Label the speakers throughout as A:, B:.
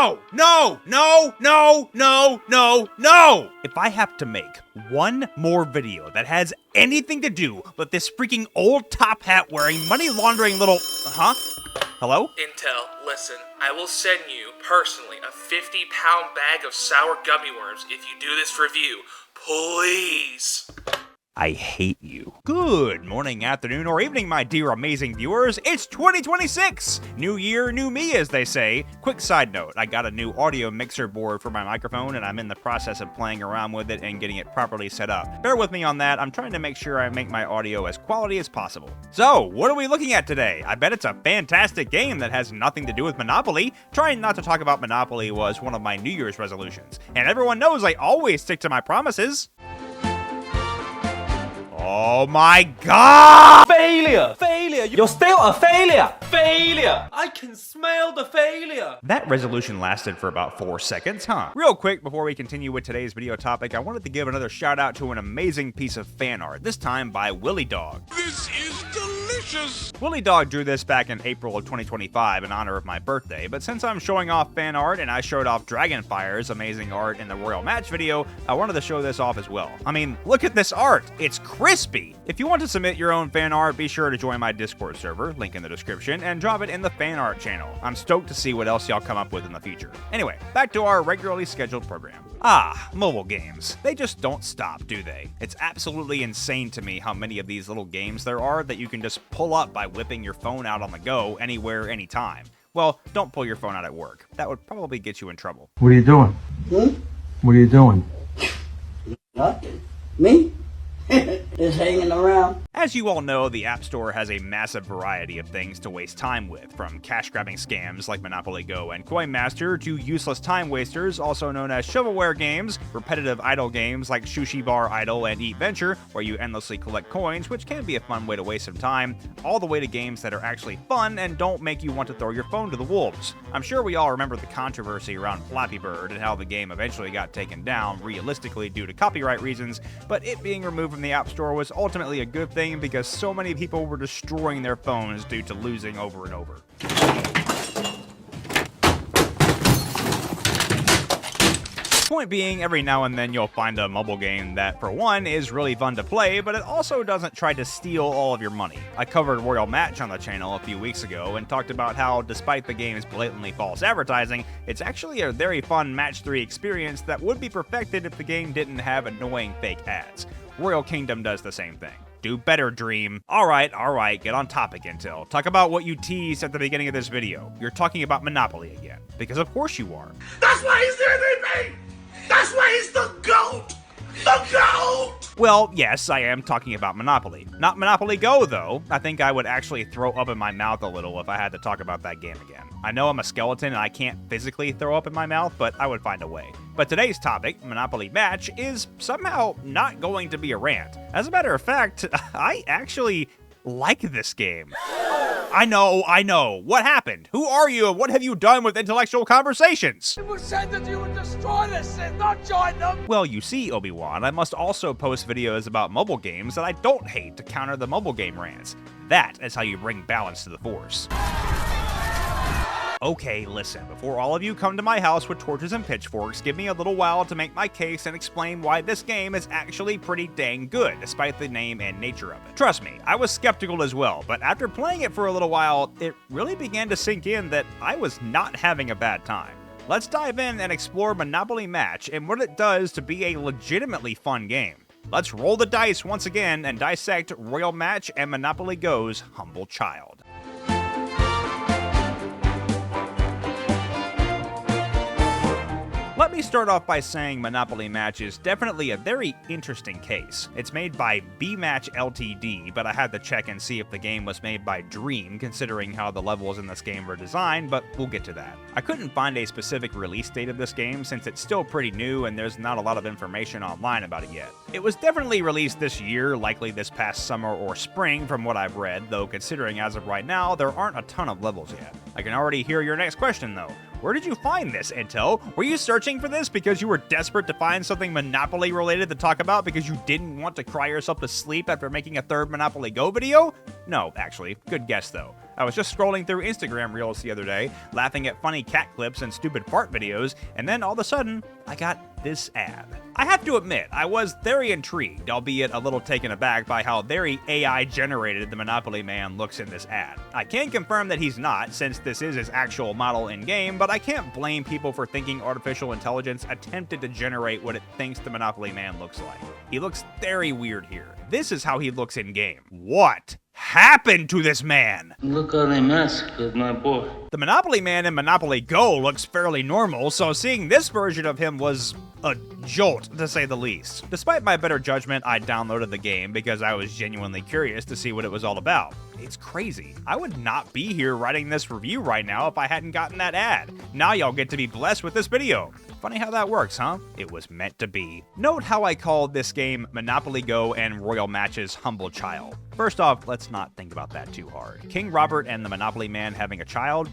A: No! No! No! No! No! No! No! If I have to make one more video that has anything to do with this freaking old top hat wearing, money laundering little... Hello?
B: Intel, listen, I will send you, personally, a 50-pound bag of sour gummy worms if you do this review. Please.
A: I hate you. Good morning, afternoon, or evening, my dear amazing viewers. It's 2026! New year, new me, as they say. Quick side note, I got a new audio mixer board for my microphone, and I'm in the process of playing around with it and getting it properly set up. Bear with me on that. I'm trying to make sure I make my audio as quality as possible. So, what are we looking at today? I bet it's a fantastic game that has nothing to do with Monopoly. Trying not to talk about Monopoly was one of my New Year's resolutions, and everyone knows I always stick to my promises. Oh my god!
C: Failure! Failure! You're still a failure! Failure! I can smell the failure!
A: That resolution lasted for about 4 seconds, huh? Real quick, before we continue with today's video topic, I wanted to give another shout out to an amazing piece of fan art, this time by Willy Dog.
D: This is delicious!
A: Willy Dog drew this back in April of 2025 in honor of my birthday, but since I'm showing off fan art and I showed off Dragonfire's amazing art in the Royal Match video, I wanted to show this off as well. I mean, look at this art! It's crispy! If you want to submit your own fan art, be sure to join my Discord server, link in the description, and drop it in the fan art channel. I'm stoked to see what else y'all come up with in the future. Anyway, back to our regularly scheduled program. Mobile games. They just don't stop, do they? It's absolutely insane to me how many of these little games there are that you can just pull up by whipping your phone out on the go, anywhere, anytime. Well, don't pull your phone out at work. That would probably get you in trouble.
E: What are you doing? What are you doing?
F: Nothing. Me? Just hanging around.
A: As you all know, the App Store has a massive variety of things to waste time with, from cash-grabbing scams like Monopoly Go and Coin Master to useless time wasters, also known as shovelware games, repetitive idle games like Sushi Bar Idle and Eat Venture, where you endlessly collect coins, which can be a fun way to waste some time, all the way to games that are actually fun and don't make you want to throw your phone to the wolves. I'm sure we all remember the controversy around Flappy Bird and how the game eventually got taken down, realistically due to copyright reasons, but it being removed from the App Store was ultimately a good thing because so many people were destroying their phones due to losing over and over. Point being, every now and then you'll find a mobile game that, for one, is really fun to play, but it also doesn't try to steal all of your money. I covered Royal Match on the channel a few weeks ago and talked about how, despite the game's blatantly false advertising, it's actually a very fun Match 3 experience that would be perfected if the game didn't have annoying fake ads. Royal Kingdom does the same thing. Do better, Dream. Alright, get on topic, Intel. Talk about what you teased at the beginning of this video. You're talking about Monopoly again. Because of course you are.
D: That's why he's the MVP! That's why he's the GOAT! The GOAT!
A: Well, yes, I am talking about Monopoly. Not Monopoly Go, though. I think I would actually throw up in my mouth a little if I had to talk about that game again. I know I'm a skeleton and I can't physically throw up in my mouth, but I would find a way. But today's topic, Monopoly Match, is somehow not going to be a rant. As a matter of fact, I actually like this game. I know. What happened? Who are you and what have you done with Intellectual Conversations?
C: It was said that you would destroy this and not join them!
A: Well, you see, Obi-Wan, I must also post videos about mobile games that I don't hate to counter the mobile game rants. That is how you bring balance to the Force. Okay, listen, before all of you come to my house with torches and pitchforks, give me a little while to make my case and explain why this game is actually pretty dang good, despite the name and nature of it. Trust me, I was skeptical as well, but after playing it for a little while, it really began to sink in that I was not having a bad time. Let's dive in and explore Monopoly Match and what it does to be a legitimately fun game. Let's roll the dice once again and dissect Royal Match and Monopoly Go's humble child. Let me start off by saying Monopoly Match is definitely a very interesting case. It's made by B-Match Ltd, but I had to check and see if the game was made by Dream, considering how the levels in this game were designed, but we'll get to that. I couldn't find a specific release date of this game since it's still pretty new and there's not a lot of information online about it yet. It was definitely released this year, likely this past summer or spring from what I've read, though considering as of right now, there aren't a ton of levels yet. I can already hear your next question though. Where did you find this, Intel? Were you searching for this because you were desperate to find something Monopoly related to talk about because you didn't want to cry yourself to sleep after making a third Monopoly Go video? No, actually. Good guess, though. I was just scrolling through Instagram Reels the other day, laughing at funny cat clips and stupid fart videos, and then all of a sudden, I got this ad. I have to admit, I was very intrigued, albeit a little taken aback by how very AI-generated the Monopoly Man looks in this ad. I can confirm that he's not, since this is his actual model in-game, but I can't blame people for thinking artificial intelligence attempted to generate what it thinks the Monopoly Man looks like. He looks very weird here. This is how he looks in-game. What happened to this man?
G: Look how they mess with my boy.
A: The Monopoly Man in Monopoly Go looks fairly normal, so seeing this version of him was a jolt, to say the least. Despite my better judgment, I downloaded the game because I was genuinely curious to see what it was all about. It's crazy. I would not be here writing this review right now if I hadn't gotten that ad. Now y'all get to be blessed with this video. Funny how that works, huh? It was meant to be. Note how I called this game Monopoly Go and Royal Match's humble child. First off, let's not think about that too hard. King Robert and the Monopoly Man having a child?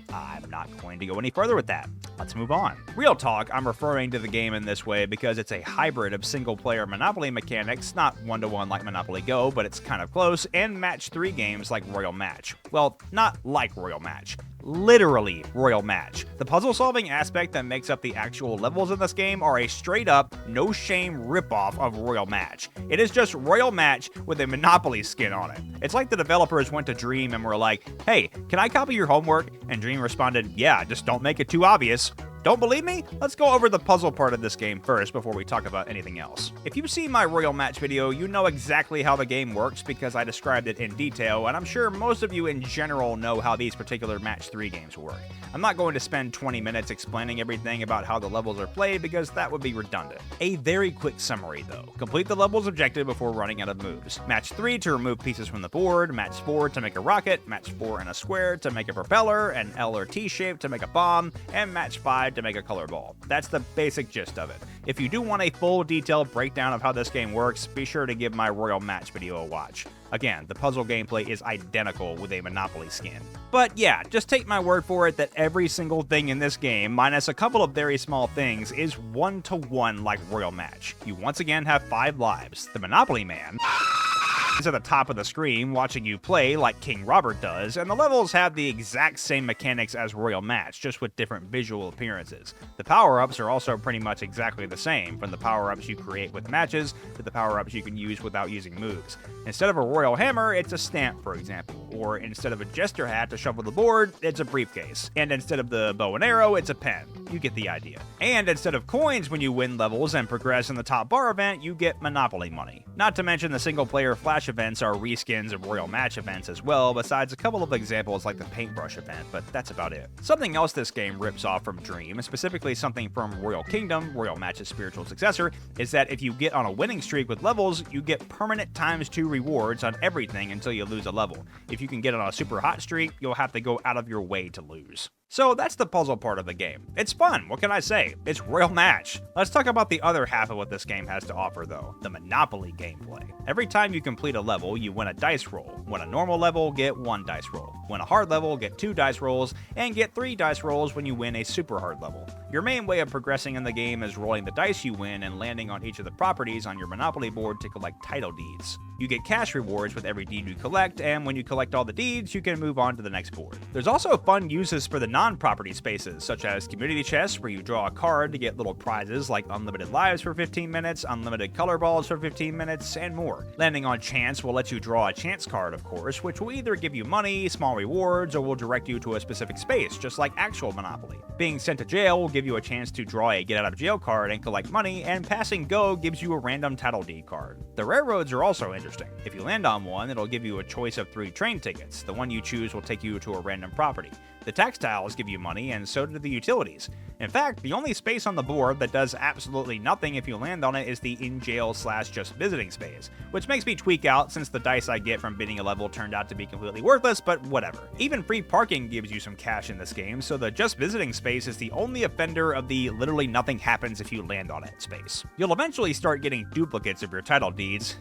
A: I'm not going to go any further with that. Let's move on. Real talk, I'm referring to the game in this way because it's a hybrid of single-player Monopoly mechanics, not one-to-one like Monopoly Go, but it's kind of close, and match 3 games like Royal Match. Well, not like Royal Match. Literally Royal Match. The puzzle-solving aspect that makes up the actual levels in this game are a straight-up, no-shame ripoff of Royal Match. It is just Royal Match with a Monopoly skin on it. It's like the developers went to Dream and were like, hey, can I copy your homework? And Dream responded, yeah, just don't make it too obvious. Don't believe me? Let's go over the puzzle part of this game first before we talk about anything else. If you've seen my Royal Match video, you know exactly how the game works because I described it in detail, and I'm sure most of you in general know how these particular Match 3 games work. I'm not going to spend 20 minutes explaining everything about how the levels are played because that would be redundant. A very quick summary though. Complete the level's objective before running out of moves. Match 3 to remove pieces from the board, Match 4 to make a rocket, Match 4 in a square to make a propeller, an L or T shape to make a bomb, and Match 5 to make a color ball. That's the basic gist of it. If you do want a full detailed breakdown of how this game works, be sure to give my Royal Match video a watch. Again, the puzzle gameplay is identical with a Monopoly skin. But yeah, just take my word for it that every single thing in this game, minus a couple of very small things, is one-to-one like Royal Match. You once again have 5 lives. The Monopoly Man is at the top of the screen watching you play like King Robert does, and the levels have the exact same mechanics as Royal Match, just with different visual appearances. The power-ups are also pretty much exactly the same, from the power-ups you create with matches to the power-ups you can use without using moves. Instead of a royal hammer, it's a stamp, for example, or instead of a jester hat to shuffle the board, it's a briefcase, and instead of the bow and arrow, it's a pen. You get the idea. And instead of coins when you win levels and progress in the top bar event, you get Monopoly money. Not to mention the single-player flash events are reskins of Royal Match events as well, besides a couple of examples like the paintbrush event, but that's about it. Something else this game rips off from Dream, specifically something from Royal Kingdom, Royal Match's spiritual successor, is that if you get on a winning streak with levels, you get permanent ×2 rewards on everything until you lose a level. If you can get on a super hot streak, you'll have to go out of your way to lose. So that's the puzzle part of the game. It's fun, what can I say? It's Royal Match. Let's talk about the other half of what this game has to offer though, the Monopoly gameplay. Every time you complete a level, you win a dice roll. Win a normal level, get 1 dice roll. Win a hard level, get 2 dice rolls, and get 3 dice rolls when you win a super hard level. Your main way of progressing in the game is rolling the dice you win and landing on each of the properties on your Monopoly board to collect title deeds. You get cash rewards with every deed you collect, and when you collect all the deeds, you can move on to the next board. There's also fun uses for the non-property spaces, such as community chests, where you draw a card to get little prizes like unlimited lives for 15 minutes, unlimited color balls for 15 minutes, and more. Landing on chance will let you draw a chance card, of course, which will either give you money, small rewards, or will direct you to a specific space, just like actual Monopoly. Being sent to jail will give you a chance to draw a get out of jail card and collect money, and passing go gives you a random title deed card. The railroads are also interesting. If you land on one, it'll give you a choice of 3 train tickets. The one you choose will take you to a random property. The textiles give you money, and so do the utilities. In fact, the only space on the board that does absolutely nothing if you land on it is the in-jail/just visiting space, which makes me tweak out since the dice I get from beating a level turned out to be completely worthless, but whatever. Even free parking gives you some cash in this game, so the just visiting space is the only offender of the literally nothing happens if you land on it space. You'll eventually start getting duplicates of your title deeds.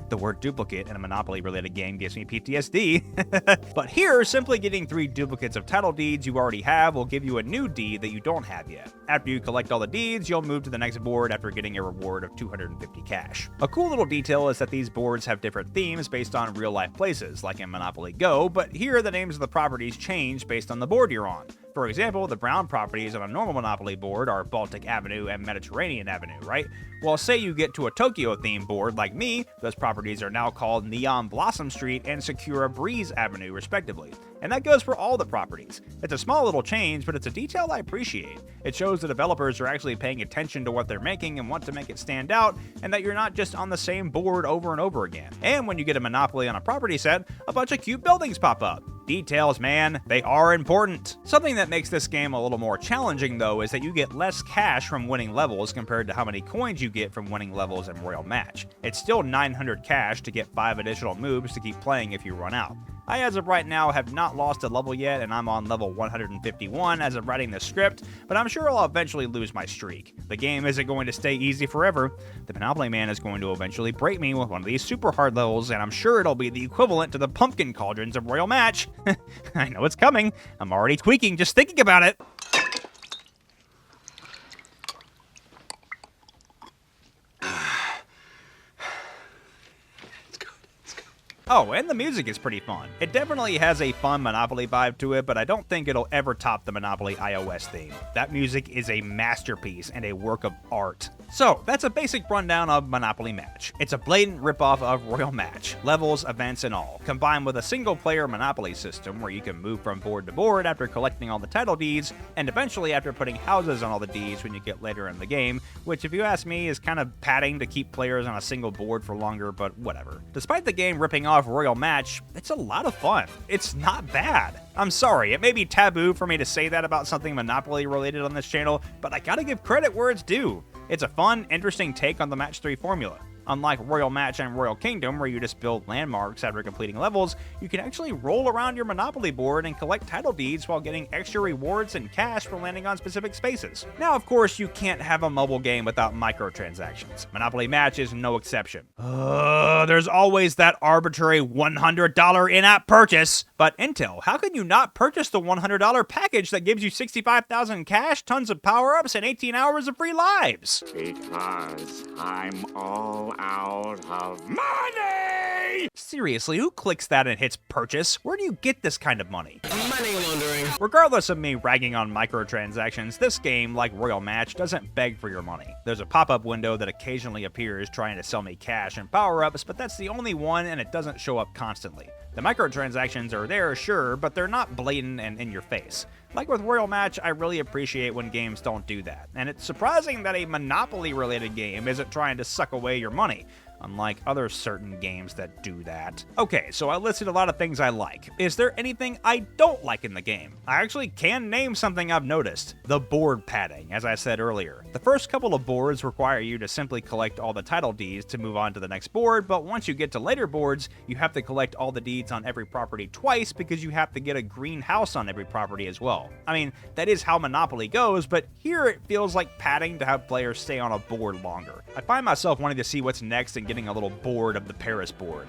A: The word duplicate in a Monopoly-related game gives me PTSD. But here, simply getting 3 duplicates of title deeds you already have will give you a new deed that you don't have yet. After you collect all the deeds, you'll move to the next board after getting a reward of 250 cash. A cool little detail is that these boards have different themes based on real-life places, like in Monopoly Go, but here the names of the properties change based on the board you're on. For example, the brown properties on a normal Monopoly board are Baltic Avenue and Mediterranean Avenue, right? Well, say you get to a Tokyo-themed board like me, those properties are now called Neon Blossom Street and Sakura Breeze Avenue, respectively. And that goes for all the properties. It's a small little change, but it's a detail I appreciate. It shows the developers are actually paying attention to what they're making and want to make it stand out, and that you're not just on the same board over and over again. And when you get a Monopoly on a property set, a bunch of cute buildings pop up. Details, man, they are important. Something that makes this game a little more challenging, though, is that you get less cash from winning levels compared to how many coins you get from winning levels in Royal Match. It's still 900 cash to get 5 additional moves to keep playing if you run out. I, as of right now, have not lost a level yet, and I'm on level 151 as of writing this script, but I'm sure I'll eventually lose my streak. The game isn't going to stay easy forever. The Monopoly Man is going to eventually break me with one of these super hard levels, and I'm sure it'll be the equivalent to the pumpkin cauldrons of Royal Match. I know it's coming. I'm already tweaking just thinking about it. Oh, and the music is pretty fun. It definitely has a fun Monopoly vibe to it, but I don't think it'll ever top the Monopoly iOS theme. That music is a masterpiece and a work of art. So, that's a basic rundown of Monopoly Match. It's a blatant ripoff of Royal Match, levels, events, and all, combined with a single-player Monopoly system where you can move from board to board after collecting all the title deeds, and eventually after putting houses on all the deeds when you get later in the game, which if you ask me is kind of padding to keep players on a single board for longer, but whatever. Despite the game ripping off Royal Match, it's a lot of fun. It's not bad. I'm sorry, it may be taboo for me to say that about something Monopoly related on this channel, but I gotta give credit where it's due. It's a fun, interesting take on the Match 3 formula. Unlike Royal Match and Royal Kingdom, where you just build landmarks after completing levels, you can actually roll around your Monopoly board and collect title deeds while getting extra rewards and cash for landing on specific spaces. Now, of course, you can't have a mobile game without microtransactions. Monopoly Match is no exception. There's always that arbitrary $100 in-app purchase. But Intel, how can you not purchase the $100 package that gives you 65,000 cash, tons of power-ups, and 18 hours of free lives?
D: Because I'm all out of money!
A: Seriously, who clicks that and hits purchase? Where do you get this kind of money?
C: Money laundering.
A: Regardless of me ragging on microtransactions, this game, like Royal Match, doesn't beg for your money. There's a pop-up window that occasionally appears trying to sell me cash and power-ups, but that's the only one and it doesn't show up constantly. The microtransactions are there, sure, but they're not blatant and in your face. Like with Royal Match, I really appreciate when games don't do that, and it's surprising that a Monopoly-related game isn't trying to suck away your money, unlike other certain games that do that. Okay, so I listed a lot of things I like. Is there anything I don't like in the game? I actually can name something I've noticed. The board padding, as I said earlier. The first couple of boards require you to simply collect all the title deeds to move on to the next board, but once you get to later boards, you have to collect all the deeds on every property twice because you have to get a green house on every property as well. I mean, that is how Monopoly goes, but here it feels like padding to have players stay on a board longer. I find myself wanting to see what's next and getting a little bored of the Paris board.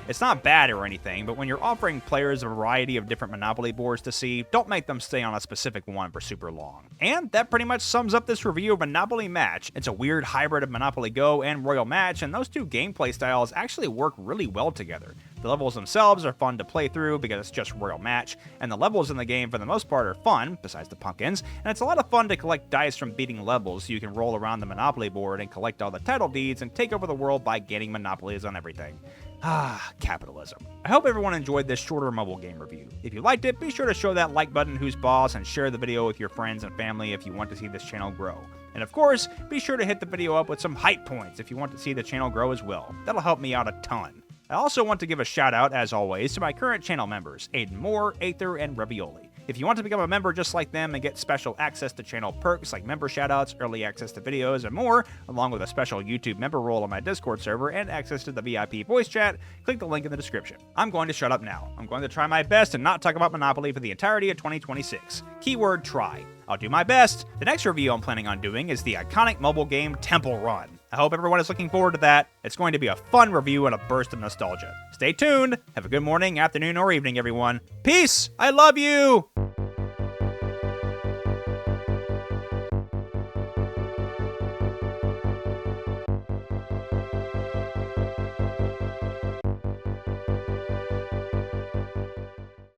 A: It's not bad or anything, but when you're offering players a variety of different Monopoly boards to see, don't make them stay on a specific one for super long. And that pretty much sums up this review of Monopoly Match. It's a weird hybrid of Monopoly Go and Royal Match, and those two gameplay styles actually work really well together. The levels themselves are fun to play through because it's just Royal Match, and the levels in the game for the most part are fun, besides the pumpkins, and it's a lot of fun to collect dice from beating levels so you can roll around the Monopoly board and collect all the title deeds and take over the world by gaining monopolies on everything. Capitalism. I hope everyone enjoyed this shorter mobile game review. If you liked it, be sure to show that like button who's boss and share the video with your friends and family if you want to see this channel grow. And of course, be sure to hit the video up with some hype points if you want to see the channel grow as well. That'll help me out a ton. I also want to give a shout out, as always, to my current channel members, Aiden Moore, Aether, and Ravioli. If you want to become a member just like them and get special access to channel perks like member shoutouts, early access to videos, and more, along with a special YouTube member role on my Discord server and access to the VIP voice chat, click the link in the description. I'm going to shut up now. I'm going to try my best and not talk about Monopoly for the entirety of 2026. Keyword try. I'll do my best. The next review I'm planning on doing is the iconic mobile game Temple Run. I hope everyone is looking forward to that. It's going to be a fun review and a burst of nostalgia. Stay tuned. Have a good morning, afternoon, or evening, everyone. Peace. I love you.